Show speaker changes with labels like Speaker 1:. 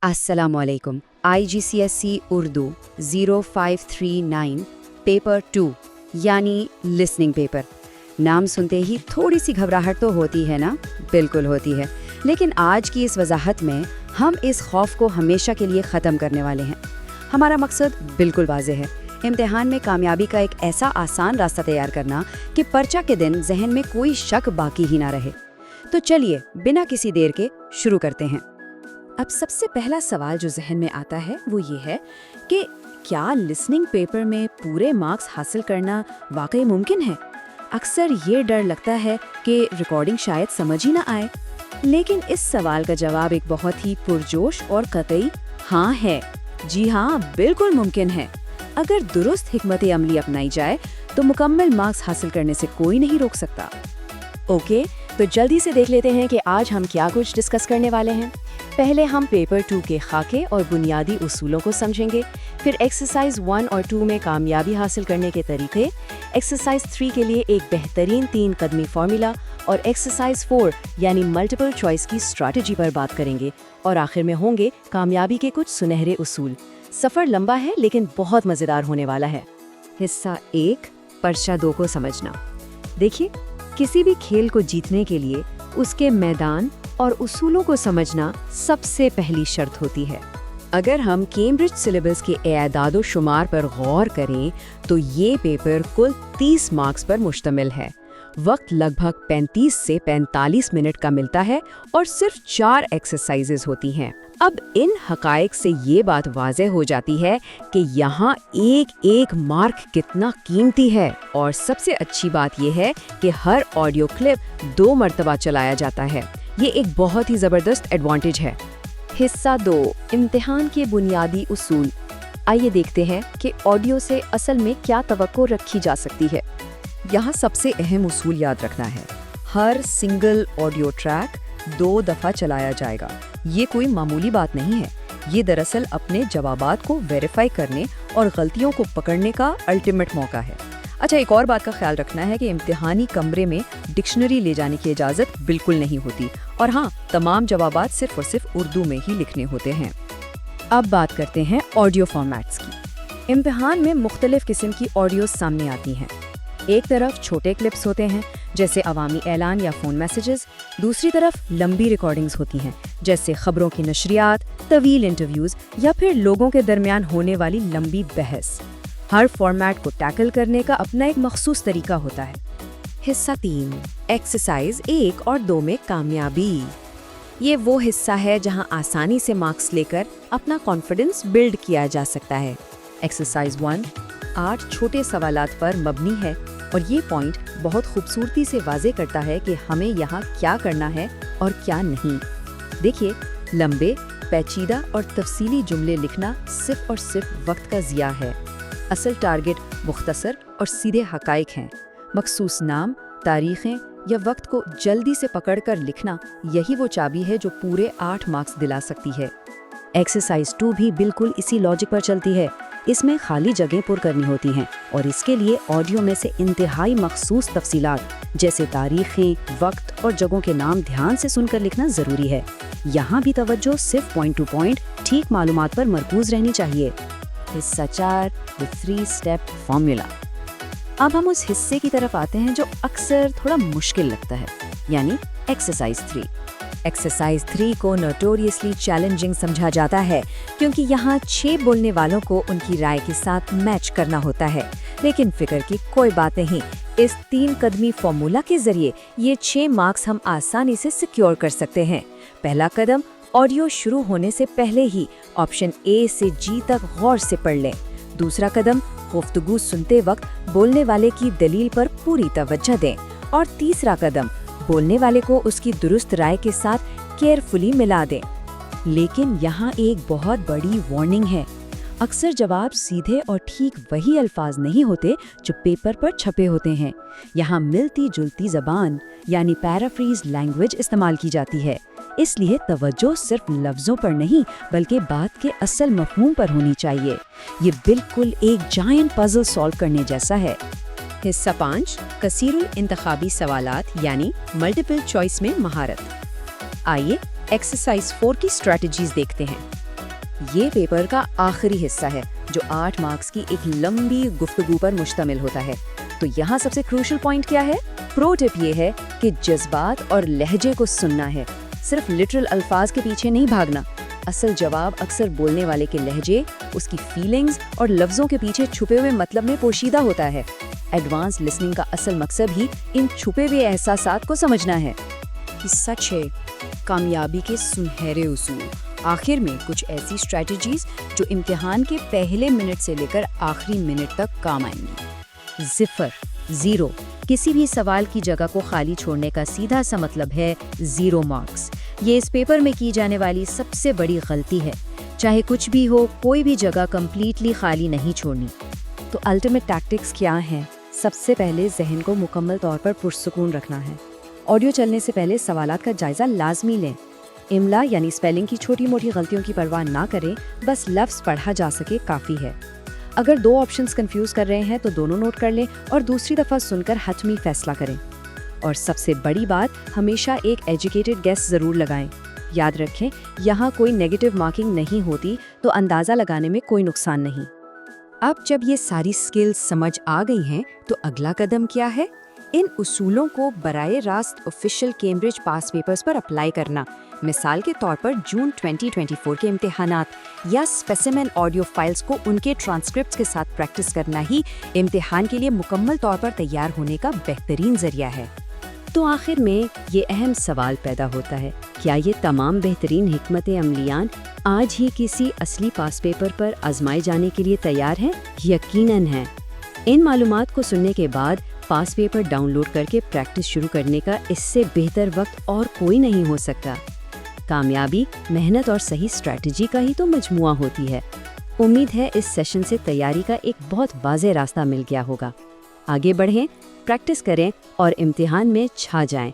Speaker 1: अस्सलामुअलैकुम। IGCSE Urdu 0539 paper 2 यानी listening paper. नाम सुनते ही थोड़ी सी घबराहट तो होती है ना? बिल्कुल होती है। लेकिन आज की इस वजाहत में हम इस खौफ को हमेशा के लिए ख़त्म करने वाले हैं। हमारा मकसद बिल्कुल वाज़ेह है, इम्तिहान में कामयाबी का एक ऐसा आसान रास्ता तैयार करना कि पर्चा के दिन जहन में कोई शक बाकी ही ना रहे। तो चलिए बिना किसी देर के शुरू करते हैं। अब सबसे पहला सवाल जो जहन में आता है वो ये है कि क्या लिसनिंग पेपर में पूरे मार्क्स हासिल करना वाकई मुमकिन है? अक्सर ये डर लगता है कि रिकॉर्डिंग शायद समझ ही ना आए। लेकिन इस सवाल का जवाब एक बहुत ही पुरजोश और कतई हाँ है। जी हाँ, बिल्कुल मुमकिन है। अगर दुरुस्त हिकमत अमली अपनाई जाए तो मुकम्मल मार्क्स हासिल करने से कोई नहीं रोक सकता।
Speaker 2: ओके, तो जल्दी से देख लेते हैं कि आज हम क्या कुछ डिस्कस करने वाले हैं। पहले हम पेपर 2 के खाके और बुनियादी उसूलों को समझेंगे, फिर एक्सरसाइज 1 और 2 में कामयाबी हासिल करने के तरीके, एक्सरसाइज 3 के लिए एक बेहतरीन 3 कदमी फार्मूला और एक्सरसाइज 4 यानी मल्टीपल चॉइस की स्ट्रैटेजी पर बात करेंगे, और आखिर में होंगे कामयाबी के कुछ सुनहरे उसूल। सफ़र लंबा है लेकिन बहुत मज़ेदार होने वाला है।
Speaker 1: हिस्सा 1, पर्चा 2 को समझना। देखिए, किसी भी खेल को जीतने के लिए उसके मैदान और उसूलों को समझना सबसे पहली शर्त होती है। अगर हम कैम्ब्रिज सिलेबस के एदाद शुमार पर गौर करें तो ये पेपर कुल 30 मार्क्स पर मुश्तमिल है। वक्त लगभग 35 से 45 मिनट का मिलता है और सिर्फ 4 एक्सरसाइजेज होती हैं। अब इन हकायक से ये बात वाज़ेह हो जाती है कि यहाँ एक एक मार्क कितना कीमती है, और सबसे अच्छी बात यह है कि हर ऑडियो क्लिप 2 मरतबा चलाया जाता है। ये एक बहुत ही ज़बरदस्त एडवांटेज है।
Speaker 2: हिस्सा 2, इम्तिहान के बुनियादी उसूल। आइए देखते हैं कि ऑडियो से असल में क्या तवक्को रखी जा सकती है।
Speaker 1: यहाँ सबसे अहम उसूल याद रखना है। हर सिंगल ऑडियो ट्रैक 2 दफ़ा चलाया जाएगा। ये कोई मामूली बात नहीं है। ये दरअसल अपने जवाबात को वेरीफाई करने और गलतियों को पकड़ने का अल्टीमेट मौका है। अच्छा, एक और बात का ख्याल रखना है कि इम्तिहानी कमरे में डिक्शनरी ले जाने की इजाज़त बिल्कुल नहीं होती, और हाँ, तमाम जवाबात सिर्फ और सिर्फ उर्दू में ही लिखने होते हैं। अब बात करते हैं ऑडियो फॉर्मेट्स की। इम्तिहान में मुख्तलिफ किस्म की ऑडियो सामने आती हैं। एक तरफ छोटे क्लिप्स होते हैं जैसे अवामी ऐलान या फ़ोन मैसेजेस, दूसरी तरफ लंबी रिकॉर्डिंग्स होती हैं जैसे खबरों की नशरियात, तवील इंटरव्यूज़ या फिर लोगों के दरमियान होने वाली लंबी बहस। हर फॉर्मेट को टैकल करने का अपना एक मखसूस तरीका होता है। हिस्सा 3, एक्सरसाइज 1 और 2 में कामयाबी। ये वो हिस्सा है जहां आसानी से मार्क्स लेकर अपना कॉन्फिडेंस बिल्ड किया जा सकता है। एक्सरसाइज 1 8 छोटे सवालात पर मबनी है, और ये पॉइंट बहुत खूबसूरती से वाज़े करता है कि हमें यहाँ क्या करना है और क्या नहीं। देखिए, लंबे, पेचीदा और तफसीली जुमले लिखना सिर्फ और सिर्फ वक्त का ज़िया है। असल टारगेट मुख्तसर और सीधे हकाइक हैं। मखसूस नाम, तारीखें या वक्त को जल्दी से पकड़कर लिखना, यही वो चाबी है जो पूरे 8 मार्क्स दिला सकती है। एक्सरसाइज 2 भी बिल्कुल इसी लॉजिक पर चलती है। इसमें खाली जगह पुर करनी होती हैं, और इसके लिए ऑडियो में से इंतहाई मखसूस तफसीलात जैसे तारीखें, वक्त और जगहों के नाम ध्यान से सुनकर लिखना ज़रूरी है। यहाँ भी तवज्जो सिर्फ पॉइंट टू पॉइंट ठीक मालूमात पर मरकूज रहनी चाहिए। हिस्सा 4, द 3 स्टेप फार्मूला। अब हम उस हिस्से की तरफ आते हैं जो अक्सर थोड़ा मुश्किल लगता है, यानी एक्सरसाइज 3। एक्सरसाइज 3 को नोटोरियसली चैलेंजिंग समझा जाता है क्योंकि यहाँ 6 बोलने वालों को उनकी राय के साथ मैच करना होता है। लेकिन फिक्र की कोई बात नहीं, इस 3 कदमी फॉर्मूला के जरिए ये 6 मार्क्स हम आसानी से सिक्योर कर सकते हैं। पहला कदम, ऑडियो शुरू होने से पहले ही ऑप्शन ए से जी तक गौर से पढ़ लें। दूसरा कदम, गुफ्तगू सुनते वक्त बोलने वाले की दलील पर पूरी तवज्जो दें। और तीसरा कदम, बोलने वाले को उसकी दुरुस्त राय के साथ केयरफुली मिला दें। लेकिन यहाँ एक बहुत बड़ी वार्निंग है। अक्सर जवाब सीधे और ठीक वही अल्फाज नहीं होते जो पेपर पर छपे होते हैं। यहाँ मिलती जुलती ज़बान यानी पैराफ्रीज लैंग्वेज इस्तेमाल की जाती है। इसलिए तवज्जो सिर्फ लफ्ज़ों पर नहीं बल्कि बात के असल मफ़हूम पर होनी चाहिए। ये बिल्कुल एक जायंट पज़ल सॉल्व करने जैसा है। हिस्सा 5, कसीरुल इंतखाबी सवालात यानी मल्टीपल चॉइस में महारत। आइए एक्सरसाइज 4 की स्ट्रैटेजीज देखते हैं।
Speaker 2: یہ پیپر کا آخری حصہ ہے جو 8 مارکس کی ایک لمبی گفتگو پر مشتمل ہوتا ہے۔ تو یہاں سب سے کروشل پوائنٹ کیا ہے؟ پرو ٹپ یہ ہے کہ جذبات اور لہجے کو سننا ہے، صرف لٹرل الفاظ کے پیچھے نہیں بھاگنا۔ اصل جواب اکثر بولنے والے کے لہجے، اس کی فیلنگز اور لفظوں کے پیچھے چھپے ہوئے مطلب میں پوشیدہ ہوتا ہے۔ ایڈوانس لسننگ کا اصل مقصد ہی ان چھپے ہوئے احساسات کو سمجھنا ہے۔
Speaker 3: یہ سچ ہے، کامیابی کے سنہرے اصول۔ آخر میں کچھ ایسی اسٹریٹجیز جو امتحان کے پہلے منٹ سے لے کر آخری منٹ تک کام آئیں گی۔
Speaker 4: 0 کسی بھی سوال کی جگہ کو خالی چھوڑنے کا سیدھا سا مطلب ہے 0 مارکس۔ یہ اس پیپر میں کی جانے والی سب سے بڑی غلطی ہے۔ چاہے کچھ بھی ہو، کوئی بھی جگہ کمپلیٹلی خالی نہیں چھوڑنی۔
Speaker 1: تو الٹیمیٹ ٹیکٹکس کیا ہیں؟ سب سے پہلے ذہن کو مکمل طور پر پرسکون رکھنا ہے۔ آڈیو چلنے سے پہلے سوالات کا جائزہ لازمی لیں۔ املا یعنی اسپیلنگ کی چھوٹی موٹی غلطیوں کی پرواہ نہ کریں، بس لفظ پڑھا جا سکے کافی ہے۔ اگر 2 آپشنز کنفیوز کر رہے ہیں تو دونوں نوٹ کر لیں اور دوسری دفعہ سن کر حتمی فیصلہ کریں۔ اور سب سے بڑی بات، ہمیشہ ایک ایجوکیٹڈ گیس ضرور لگائیں۔ یاد رکھیں، یہاں کوئی نیگیٹو مارکنگ نہیں ہوتی، تو اندازہ لگانے میں کوئی نقصان نہیں۔
Speaker 4: اب جب یہ ساری سکلز سمجھ آ گئی ہیں تو اگلا قدم کیا ہے؟ ان اصولوں کو براہ راست آفیشیل کیمبرج پاس پیپرز پر اپلائی کرنا۔ مثال کے طور پر جون 2024 کے امتحانات یا اسپیسیمن آڈیو فائلز کو ان کے ٹرانسکرپٹس کے ساتھ پریکٹس کرنا ہی امتحان کے لیے مکمل طور پر تیار ہونے کا بہترین ذریعہ ہے۔
Speaker 2: تو آخر میں یہ اہم سوال پیدا ہوتا ہے، کیا یہ تمام بہترین حکمت عملیان آج ہی کسی اصلی پاس پیپر پر آزمائے جانے کے لیے تیار ہیں؟ یقیناً ہیں۔ ان معلومات کو سننے کے بعد پاس پیپر ڈاؤن لوڈ کر کے پریکٹس شروع کرنے کا اس سے بہتر وقت اور کوئی نہیں ہو سکتا۔ کامیابی محنت اور صحیح اسٹریٹجی کا ہی تو مجموعہ ہوتی ہے۔ امید ہے اس سیشن سے تیاری کا ایک بہت واضح راستہ مل گیا ہوگا۔ آگے بڑھیں، پریکٹس کریں اور امتحان میں چھا جائیں۔